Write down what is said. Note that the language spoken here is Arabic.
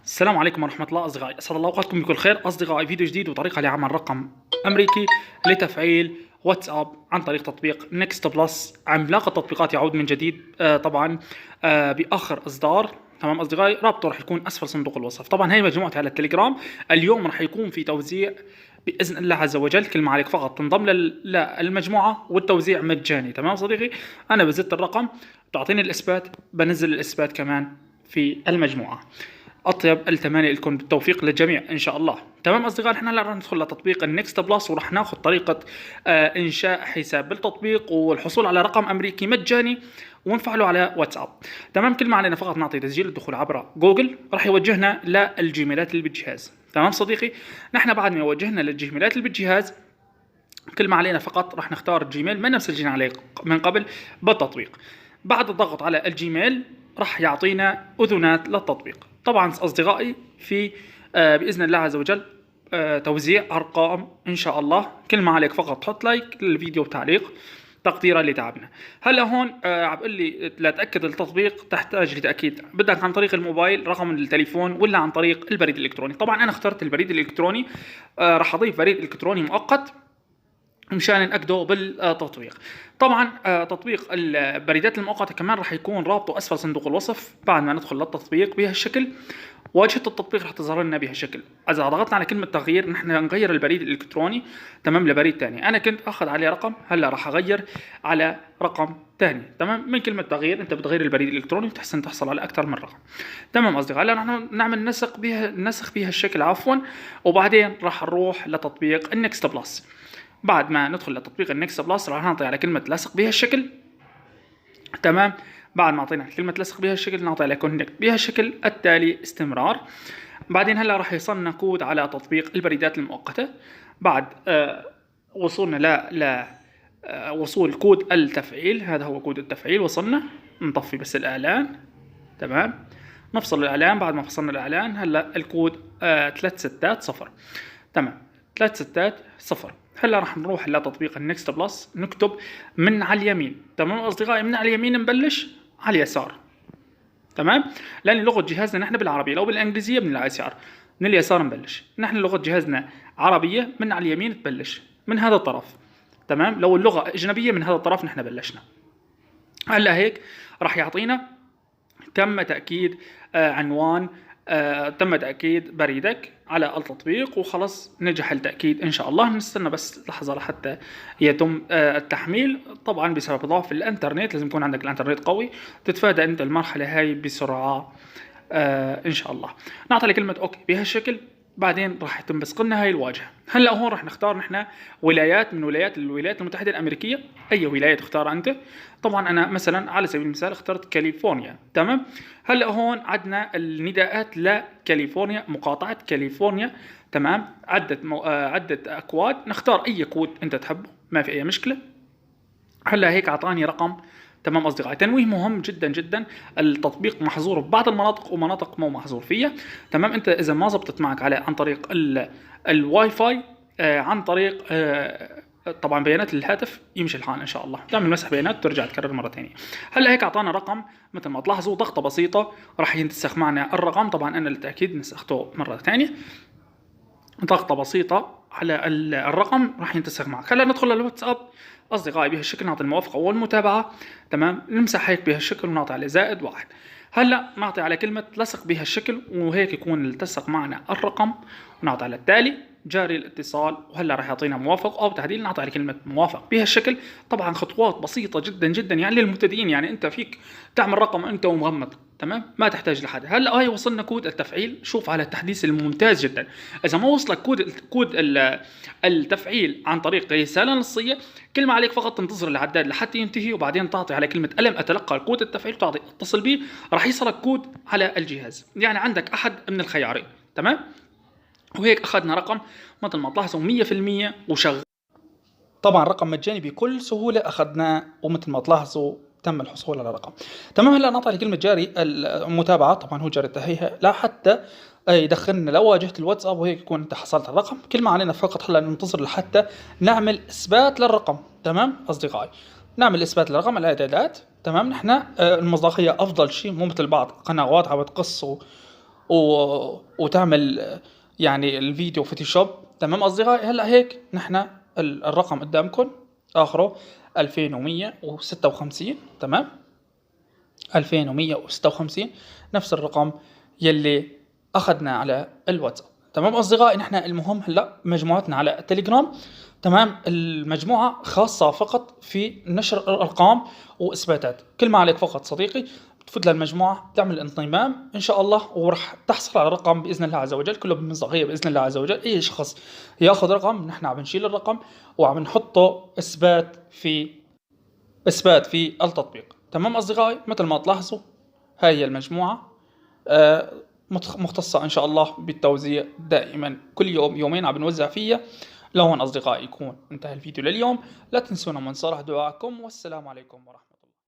السلام عليكم ورحمة الله أصدقائي، أسعد الله أوقاتكم بكل خير. أصدقائي، فيديو جديد وطريقة لعمل رقم أمريكي لتفعيل واتساب عن طريق تطبيق نيكست بلس. عملاق التطبيقات يعود من جديد طبعا بآخر إصدار. تمام أصدقائي، رابطه راح يكون أسفل صندوق الوصف. طبعا هي مجموعتي على التليجرام. اليوم راح يكون في توزيع بإذن الله عز وجل. كل ما عليك فقط تنضم للمجموعة، والتوزيع مجاني. تمام صديقي، أنا بزت الرقم، تعطيني الإثبات، بنزل الإثبات كمان في المجموعة. اطيب التماني لكم بالتوفيق للجميع ان شاء الله. تمام اصدقائي، احنا هلا راح ندخل لتطبيق النكست بلس، وراح ناخذ طريقه انشاء حساب بالتطبيق والحصول على رقم امريكي مجاني ونفعله على واتساب. تمام، كل ما علينا فقط نعطي تسجيل الدخول عبر جوجل، راح يوجهنا للجيميلات اللي بالجهاز. تمام صديقي، نحن بعد ما يوجهنا للجيميلات اللي بالجهاز، كل ما علينا فقط راح نختار الجيميل من مسجلين عليه من قبل بالتطبيق. بعد الضغط على الجيميل راح يعطينا اذونات للتطبيق. طبعا اصدقائي، في باذن الله عز وجل توزيع ارقام ان شاء الله. كل ما عليك فقط تحط لايك للفيديو وتعليق تقديرا لتعبنا. هلا هون عم بقول لي لتاكد التطبيق تحتاج لتاكيد، بدك عن طريق الموبايل رقم التليفون ولا عن طريق البريد الالكتروني. طبعا انا اخترت البريد الالكتروني، راح اضيف بريد الكتروني مؤقت مشان نأكده بالتطبيق. طبعا تطبيق البريدات المؤقتة كمان راح يكون رابطه اسفل صندوق الوصف. بعد ما ندخل للتطبيق بهالشكل، واجهة التطبيق راح تظهر لنا بهالشكل. اذا ضغطنا على كلمة تغيير، نحن نغير البريد الالكتروني تمام لبريد ثاني. انا كنت اخذ عليه رقم، هلا راح اغير على رقم ثاني. تمام، من كلمة تغيير انت بتغير البريد الالكتروني وتحسن تحصل على اكثر من رقم. تمام اصدقائي، هلا نحن نعمل نسخ بهالشكل عفوا، وبعدين راح نروح لتطبيق النكست بلس. بعد ما ندخل لتطبيق النكست بلس راح نعطي على كلمة لصق بهالشكل. تمام، بعد ما اعطينا كلمة لصق بهالشكل نعطي على كونكت بهالشكل التالي استمرار. بعدين هلا راح يصلنا كود على تطبيق البريدات المؤقتة. بعد وصولنا ل وصول كود التفعيل، هذا هو كود التفعيل. وصلنا، نطفي بس الإعلان. تمام، نفصل الإعلان. بعد ما فصلنا الإعلان هلا الكود 360. تمام، 360. هلا راح نروح لتطبيق النكست بلس، نكتب من على اليمين. تمام اصدقائي، من على اليمين نبلش على اليسار. تمام، لان لغه جهازنا نحن بالعربيه، لو بالانجليزيه من اليسار. من اليسار نبلش. نحن لغه جهازنا عربيه، من على اليمين تبلش من هذا الطرف. تمام، لو اللغه اجنبيه من هذا الطرف نحن بلشنا. هلا هيك راح يعطينا تم تاكيد عنوان، تم تأكيد بريدك على التطبيق، وخلص نجح التأكيد إن شاء الله. نستنى بس لحظة لحتى يتم التحميل. طبعا بسبب ضعف الإنترنت لازم يكون عندك الإنترنت قوي، تتفادى أنت المرحلة هاي بسرعة إن شاء الله. نعطي كلمة أوكي بهالشكل. بعدين راح يتم بسق لنا هاي الواجهه. هلا هون راح نختار نحن ولايات من ولايات الولايات المتحده الامريكيه. اي ولايه تختارها انت. طبعا انا مثلا على سبيل المثال اخترت كاليفورنيا. تمام، هلا هون عندنا النداءات لكاليفورنيا، مقاطعه كاليفورنيا. تمام، عده اكواد، نختار اي كود انت تحبه، ما في اي مشكله. هلا هيك اعطاني رقم. تمام اصدقائي، تنويه مهم جدا جدا، التطبيق محظور ببعض المناطق ومناطق مو محظور فيها. تمام، انت اذا ما زبطت معك على عن طريق الواي فاي، عن طريق طبعا بيانات الهاتف يمشي الحال ان شاع الله. تعمل مسح بيانات وترجع تكرر مره ثانيه. هلا هيك اعطانا رقم، مثل ما تلاحظوا ضغطه بسيطه راح ينتسخ معنا الرقم. طبعا انا للتاكيد نسخته مره ثانيه، ضغطه بسيطه على الرقم راح ينتسخ معك. هلا ندخل للواتساب اصدقائي بهالشكل، نعطي الموافقه والمتابعه. تمام، نمسح هيك بهالشكل ونعطي عليه +1. هلا نعطي على كلمه لصق بهالشكل، وهيك يكون التصق معنا الرقم، ونعطي على التالي جاري الاتصال. وهلا راح يعطينا موافق او تعديل، نعطي على كلمه موافق بهالشكل. طبعا خطوات بسيطه جدا جدا يعني للمبتدئين، يعني انت فيك تعمل رقم انت ومغمض. تمام، ما تحتاج لحد. هلا هاي وصلنا كود التفعيل. شوف على التحديث الممتاز جدا. اذا ما وصلك كود التفعيل عن طريق رساله نصيه، كل ما عليك فقط تنتظر العداد لحتى ينتهي، وبعدين تعطي على كلمه الم اتلقى كود التفعيل، تعطي اتصل بي، راح يصلك كود على الجهاز. يعني عندك احد من الخيارين. تمام، وهيك اخذنا رقم مثل ما تلاحظوا 100% وشغال. طبعا رقم مجاني بكل سهوله اخذناه، ومثل ما تلاحظوا تم الحصول على رقم. تمام، هلا نعطي على كلمه جاري المتابعه. طبعا هو جاري التهيئه لا حتى يدخلنا لواجهه الواتساب، وهيك يكون انت حصلت على الرقم. كل ما علينا فقط هلا ننتظر لحتى نعمل اثبات للرقم. تمام اصدقائي، نعمل اثبات للرقم الاعدادات. تمام، نحن المصداقيه افضل شيء، مو مثل بعض قنوات عم بتقص وتعمل يعني الفيديو فوتوشوب. تمام أصدقائي؟ هلا هيك نحن الرقم قدامكم آخره 2156. تمام، 2156 نفس الرقم يلي أخذنا على الواتساب. تمام أصدقائي؟ نحن المهم هلا مجموعتنا على التليجرام. تمام، المجموعة خاصة فقط في نشر الأرقام وإثباتات. كل ما عليك فقط صديقي تفوت للمجموعة، تعمل انضمام إن شاء الله، ورح تحصل على رقم بإذن الله عز وجل، كله بمصداقية بإذن الله عز وجل. أي شخص ياخذ رقم نحن عم نشيل الرقم وعم نحطه إثبات في التطبيق. تمام أصدقائي؟ مثل ما تلاحظوا هاي هي المجموعة مختصة إن شاء الله بالتوزيع دائما، كل يوم يومين عم نوزع فيها. لهون أصدقائي يكون انتهى الفيديو لليوم. لا تنسونا من صالح دعائكم، والسلام عليكم ورحمة الله.